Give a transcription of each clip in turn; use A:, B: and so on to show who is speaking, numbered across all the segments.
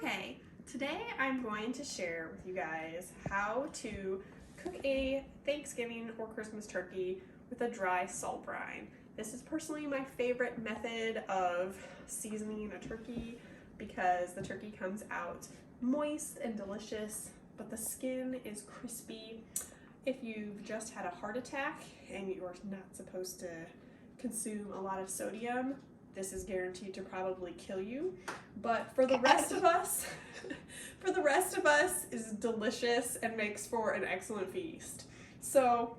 A: Okay, today I'm going to share with you guys how to cook a Thanksgiving or Christmas turkey with a dry salt brine. This is personally my favorite method of seasoning a turkey because the turkey comes out moist and delicious, but the skin is crispy. If you've just had a heart attack and you're not supposed to consume a lot of sodium, this is guaranteed to probably kill you. But for the rest of us, is delicious and makes for an excellent feast. So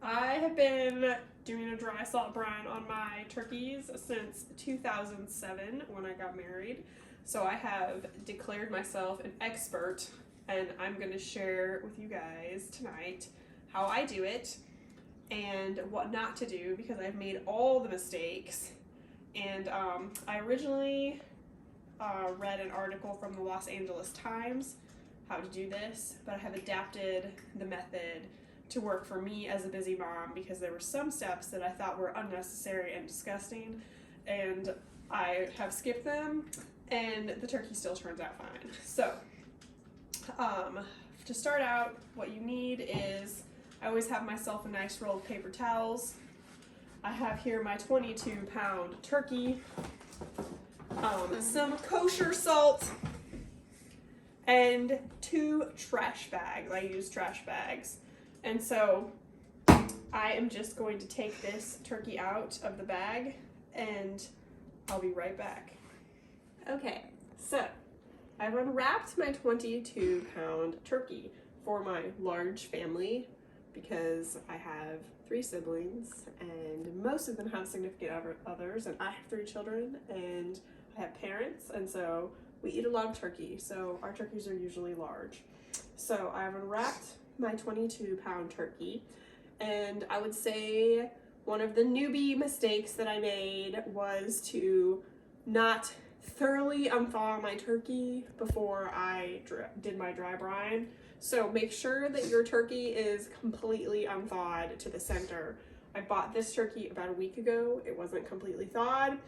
A: I have been doing a dry salt brine on my turkeys since 2007 when I got married. So I have declared myself an expert, and I'm going to share with you guys tonight how I do it and what not to do because I've made all the mistakes. And I originally read an article from the Los Angeles Times how to do this, but I have adapted the method to work for me as a busy mom because there were some steps that I thought were unnecessary and disgusting, and I have skipped them, and the turkey still turns out fine. So to start out, what you need is, I always have myself a nice roll of paper towels. I have here my 22-pound turkey, some kosher salt, and 2 trash bags. I use trash bags. And so I am just going to take this turkey out of the bag and I'll be right back. Okay, so I've unwrapped my 22-pound turkey for my large family because I have 3 siblings and most of them have significant others, and I have 3 children and I have parents, and so we eat a lot of turkey, so our turkeys are usually large. So I've unwrapped my 22-pound turkey, and I would say one of the newbie mistakes that I made was to not thoroughly unthaw my turkey before I did my dry brine. So make sure that your turkey is completely unthawed to the center. I bought this turkey about a week ago. It wasn't completely thawed,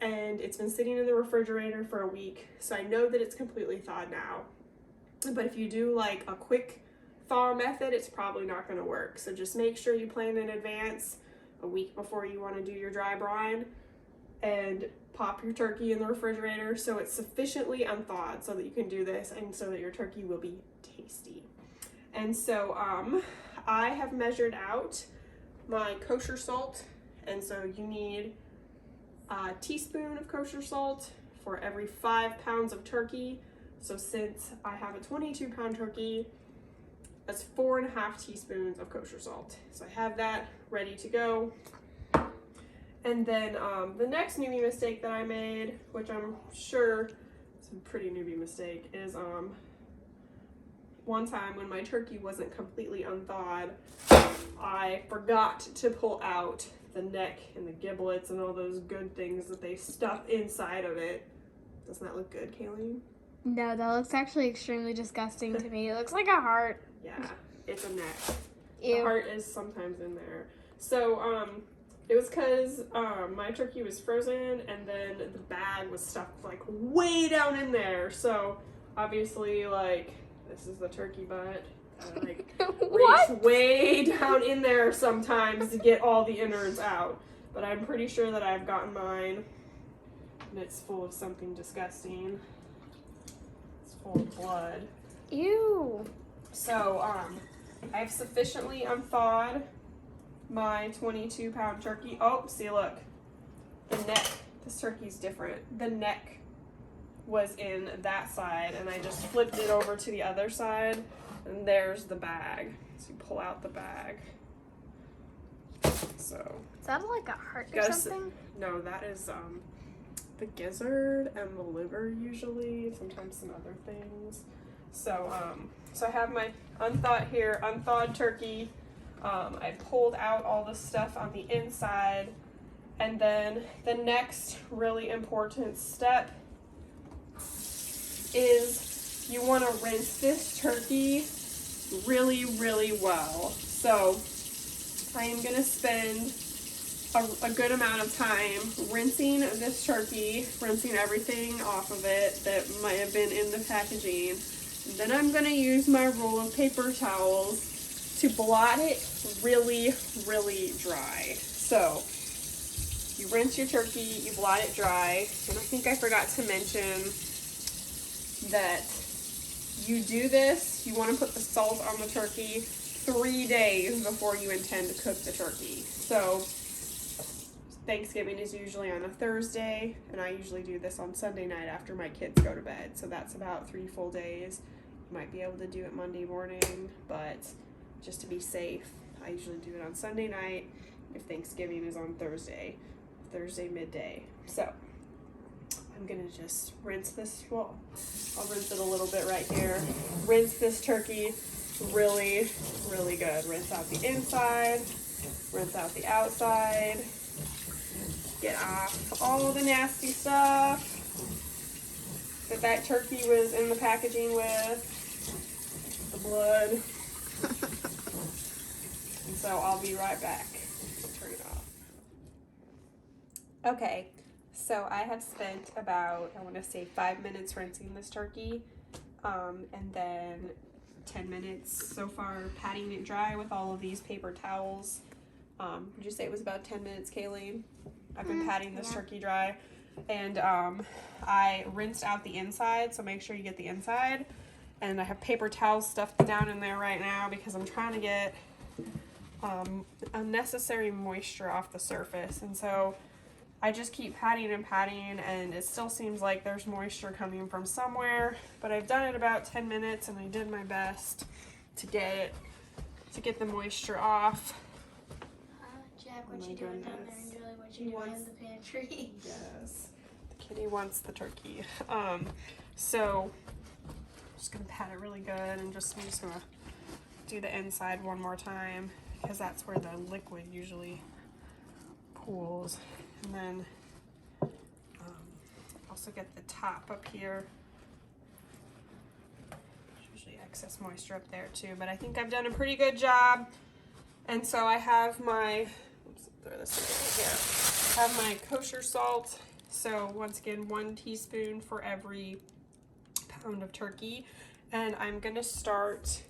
A: and it's been sitting in the refrigerator for a week, so I know that it's completely thawed now. But if you do like a quick thaw method, it's probably not going to work. So just make sure you plan in advance, a week before you want to do your dry brine, and pop your turkey in the refrigerator so it's sufficiently unthawed so that you can do this and so that your turkey will be tasty. And so I have measured out my kosher salt, and so you need a teaspoon of kosher salt for every 5 pounds of turkey. So since I have a 22-pound turkey, that's 4.5 teaspoons of kosher salt. So I have that ready to go. And then the next newbie mistake that I made, which I'm sure is a pretty newbie mistake, is one time when my turkey wasn't completely unthawed, I forgot to pull out the neck and the giblets and all those good things that they stuff inside of it. Doesn't that look good, Kayleen?
B: No, that looks actually extremely disgusting to me. It looks like a heart.
A: Yeah, it's a neck.
B: Ew.
A: The heart is sometimes in there. So it was because my turkey was frozen, and then the bag was stuffed like way down in there. So obviously, like, this is the turkey butt. Like reach way down in there sometimes to get all the innards out. But I'm pretty sure that I've gotten mine, and it's full of something disgusting. It's full of blood.
B: Ew.
A: So I've sufficiently unthawed my 22-pound turkey. Oh, see, look, the neck. This turkey's different. The neck was in that side, and I just flipped it over to the other side, and there's the bag. So you pull out the bag. So
B: Is that like a heart or something?
A: No, that is the gizzard and the liver usually. Sometimes some other things. So so I have my unthawed turkey. I pulled out all the stuff on the inside, and then the next really important step is you want to rinse this turkey really, really well. So I am going to spend a good amount of time rinsing this turkey, rinsing everything off of it that might have been in the packaging. Then I'm going to use my roll of paper towels to blot it really, really dry. So you rinse your turkey, you blot it dry, and I think I forgot to mention that you do this, you want to put the salt on the turkey 3 days before you intend to cook the turkey. So Thanksgiving is usually on a Thursday, and I usually do this on Sunday night after my kids go to bed. So that's about 3 full days. You might be able to do it Monday morning, but just to be safe, I usually do it on Sunday night if Thanksgiving is on Thursday midday. So I'm gonna just rinse this, well, I'll rinse it a little bit right here. Rinse this turkey really, really good. Rinse out the inside, rinse out the outside. Get off all the nasty stuff that turkey was in the packaging with, the blood. And so I'll be right back. Turn it off. Okay, so I have spent about, I want to say 5 minutes rinsing this turkey, and then 10 minutes so far patting it dry with all of these paper towels. Would you say it was about 10 minutes, Kayleen? I've been patting this turkey dry, and I rinsed out the inside, so make sure you get the inside. And I have paper towels stuffed down in there right now because I'm trying to get unnecessary moisture off the surface. And so I just keep patting and patting, and it still seems like there's moisture coming from somewhere, but I've done it about 10 minutes, and I did my best to get the moisture off.
B: Jack, what you doing down there? And Julie, what you doing in the pantry?
A: Yes, the kitty wants the turkey. So I'm just gonna pat it really good, and I'm just gonna do the inside one more time because that's where the liquid usually pools. And then also get the top up here. There's usually excess moisture up there too, but I think I've done a pretty good job. And so I have my, throw this in here. I have my kosher salt. So once again, 1 teaspoon for every pound of turkey. And I'm gonna start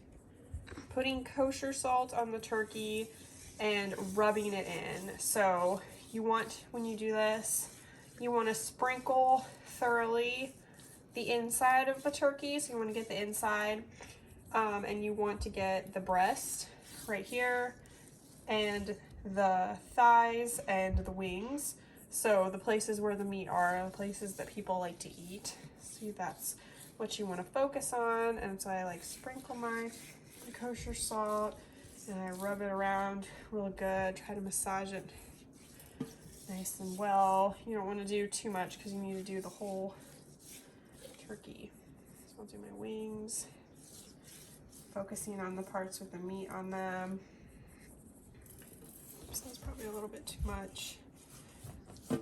A: putting kosher salt on the turkey and rubbing it in. So you want, when you do this, you want to sprinkle thoroughly the inside of the turkey. So you want to get the inside, and you want to get the breast right here, and the thighs and the wings. So the places where the meat are the places that people like to eat. So that's what you want to focus on. And so I like sprinkle my kosher salt, and I rub it around real good, try to massage it nice and well. You don't want to do too much because you need to do the whole turkey. So I'll do my wings, focusing on the parts with the meat on them. So that's probably a little bit too much.
B: You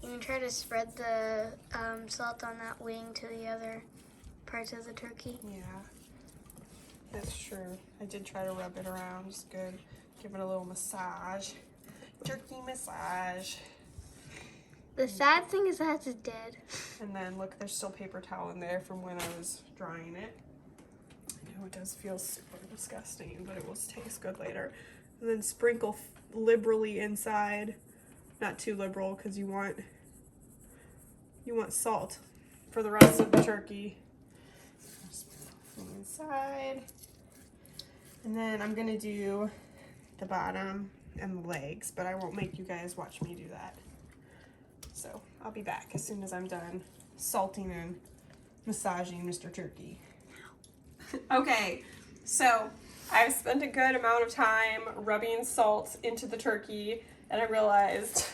B: can try to spread the salt on that wing to the other parts of the turkey.
A: Yeah, that's true. I did try to rub it around, just good. Give it a little massage. Turkey massage.
B: The sad thing is that it's dead.
A: And then look, there's still paper towel in there from when I was drying it. I know it does feel super disgusting, but it will taste good later. And then sprinkle liberally inside, not too liberal, because you want salt for the rest of the turkey. Inside, and then I'm gonna do the bottom and the legs, but I won't make you guys watch me do that. So I'll be back as soon as I'm done salting and massaging Mr. Turkey. Okay, so I've spent a good amount of time rubbing salt into the turkey, and I realized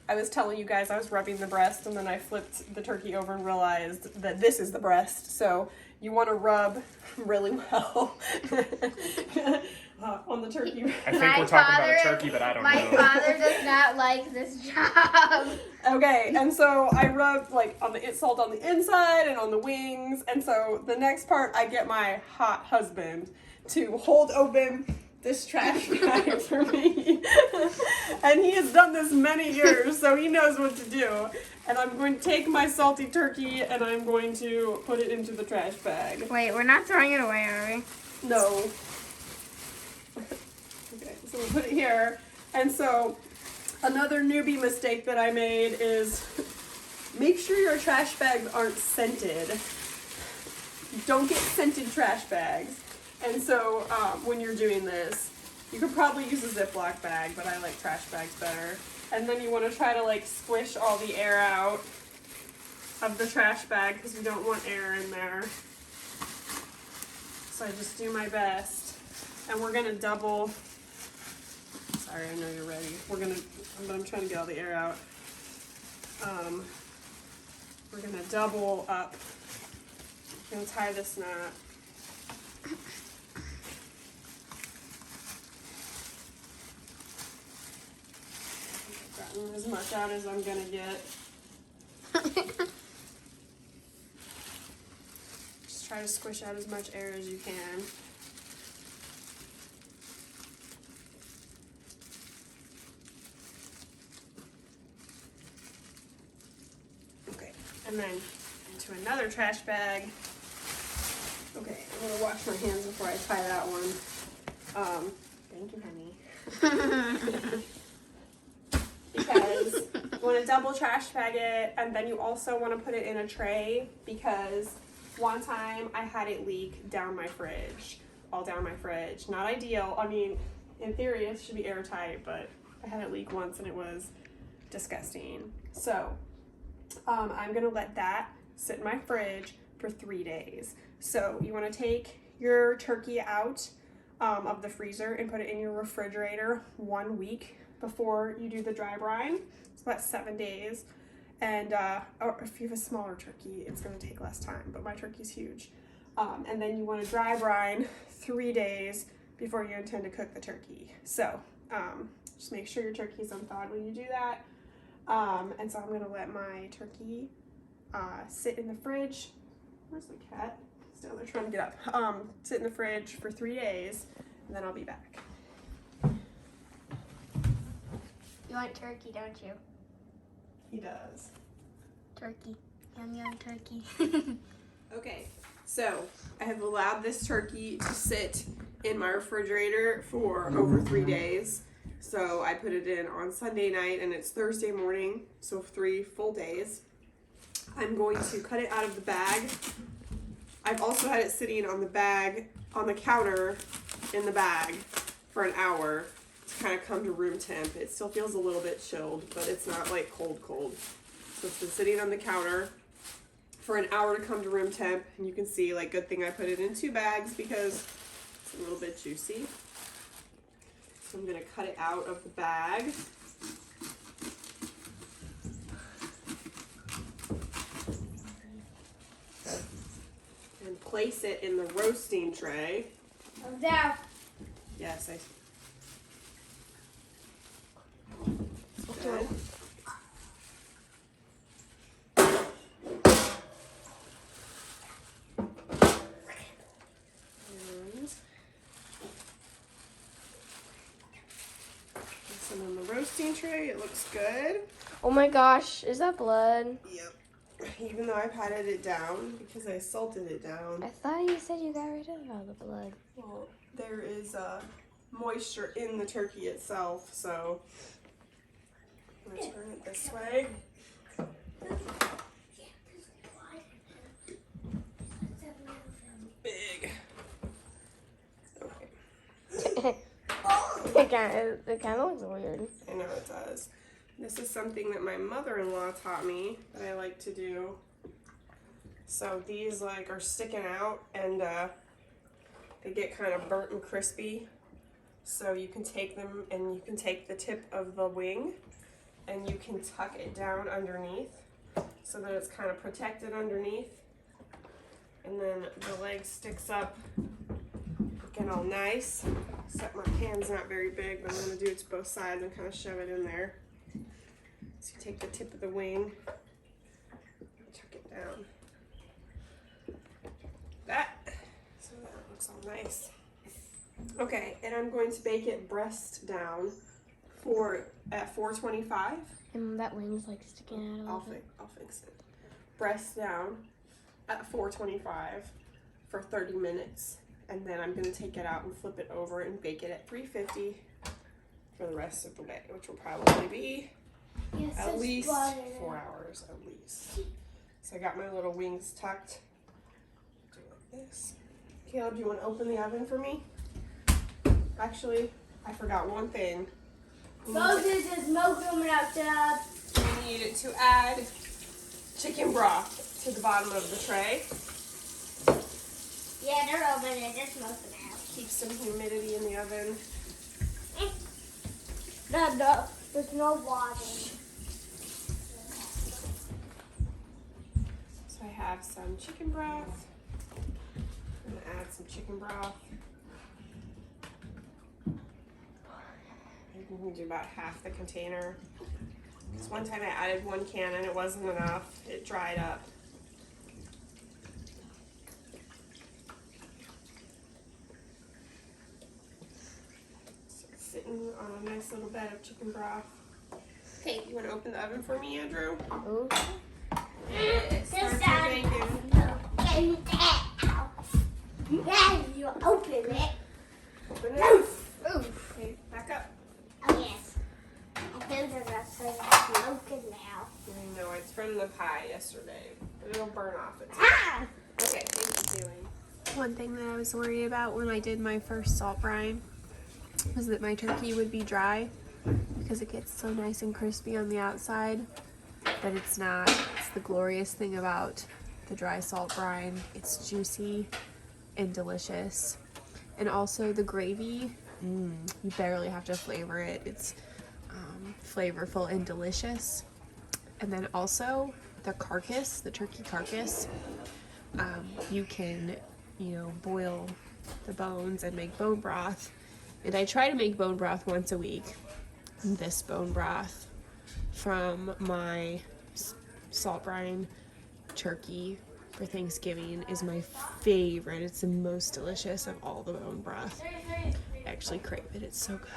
A: I was telling you guys I was rubbing the breast, and then I flipped the turkey over and realized that this is the breast. So you want to rub really well on the turkey.
C: I think we're talking about a turkey, but I don't know.
B: My father does not like this job.
A: Okay, and so I rubbed like on the salt on the inside and on the wings, and so the next part I get my hot husband to hold open this trash bag for me. And he has done this many years, so he knows what to do. And I'm going to take my salty turkey and I'm going to put it into the trash bag.
B: Wait, we're not throwing it away, are we?
A: No. Okay, so we'll put it here. And so another newbie mistake that I made is make sure your trash bags aren't scented. Don't get scented trash bags. And so when you're doing this, you could probably use a Ziploc bag, but I like trash bags better. And then you want to try to like squish all the air out of the trash bag because we don't want air in there. So I just do my best. And we're gonna double. Sorry, I know you're ready. But I'm trying to get all the air out. We're gonna double up. I'm gonna tie this knot. I've gotten as much out as I'm gonna get. Just try to squish out as much air as you can. Okay, and then into another trash bag. Okay, I'm gonna wash my hands before I tie that one. Thank you, honey. Because you want to double trash bag it, and then you also want to put it in a tray because one time I had it leak down my fridge, all down my fridge. Not ideal. I mean, in theory it should be airtight, but I had it leak once and it was disgusting. So I'm gonna let that sit in my fridge for 3 days. So you want to take your turkey out of the freezer and put it in your refrigerator 1 week before you do the dry brine. So that's 7 days. And or if you have a smaller turkey, it's going to take less time, but my turkey's huge. And then you want to dry brine 3 days before you intend to cook the turkey. So just make sure your turkey's unthawed when you do that. And so I'm going to let my turkey sit in the fridge. Where's the cat? Still, they're trying to get up. Sit in the fridge for 3 days, and then I'll be back.
B: You want turkey, don't you?
A: He does.
B: Turkey. Yum, yum, turkey.
A: Okay, so I have allowed this turkey to sit in my refrigerator for over 3 days. So I put it in on Sunday night, and it's Thursday morning, so 3 full days. I'm going to cut it out of the bag. I've also had it sitting on the counter in the bag for an hour to kind of come to room temp. It still feels a little bit chilled, but it's not like cold. So it's been sitting on the counter for an hour to come to room temp, and you can see, like, good thing I put it in 2 bags because it's a little bit juicy. So I'm gonna cut it out of the bag. And place it in the roasting tray.
B: There.
A: Yes,
B: Okay.
A: Some on the roasting tray. It looks good.
B: Oh my gosh, is that blood?
A: Yep. Even though I patted it down because I salted it down.
B: I thought you said you got rid of all the blood.
A: Well, there is moisture in the turkey itself, so I'm gonna turn it this way. Big. Okay.
B: It kind of looks weird.
A: I know it does. This is something that my mother-in-law taught me that I like to do. So these like are sticking out and they get kind of burnt and crispy. So you can take them and you can take the tip of the wing and you can tuck it down underneath so that it's kind of protected underneath. And then the leg sticks up looking all nice. Except my hand's not very big, but I'm going to do it to both sides and kind of shove it in there. So you take the tip of the wing, tuck it down. That, so that looks all nice. Okay, and I'm going to bake it breast down at 425.
B: And that wing's like sticking out a little bit.
A: I'll fix it. Breast down at 425 for 30 minutes. And then I'm gonna take it out and flip it over and bake it at 350 for the rest of the day, which will probably be at least 4 hours at least. So I got my little wings tucked. Do like this. Caleb, do you want to open the oven for me? Actually, I forgot one thing.
B: Moses is smoke coming out, Dad.
A: We need to add chicken broth to the bottom of the tray.
B: Yeah, they're opening. They're smoking out.
A: Keep some humidity in the oven.
B: No, there's no water.
A: So I have some chicken broth. I'm gonna add some chicken broth. I'm gonna do about half the container. This one time I added 1 can and it wasn't enough. It dried up. So it's sitting on a nice little bed of chicken broth. Okay, you wanna open the oven for me, Andrew?
B: Ooh.
A: Start your bacon.
B: Yeah, you open it.
A: Open it.
B: Oof.
A: Okay, back up.
B: Oh, yes. I think they're going to smoking now.
A: I know, it's from the pie yesterday, but it'll burn off it.
B: Ah!
A: Okay, thank you, Kaylee. One thing that I was worried about when I did my first salt brine was that my turkey would be dry because it gets so nice and crispy on the outside, but it's not. It's the glorious thing about the dry salt brine. It's juicy and delicious. And also the gravy, you barely have to flavor it. It's flavorful and delicious. And then also the carcass, the turkey carcass, you can, boil the bones and make bone broth. And I try to make bone broth once a week. This bone broth from my salt brine turkey for Thanksgiving is my favorite. It's the most delicious of all the bone broth. I actually crave it. It's so good.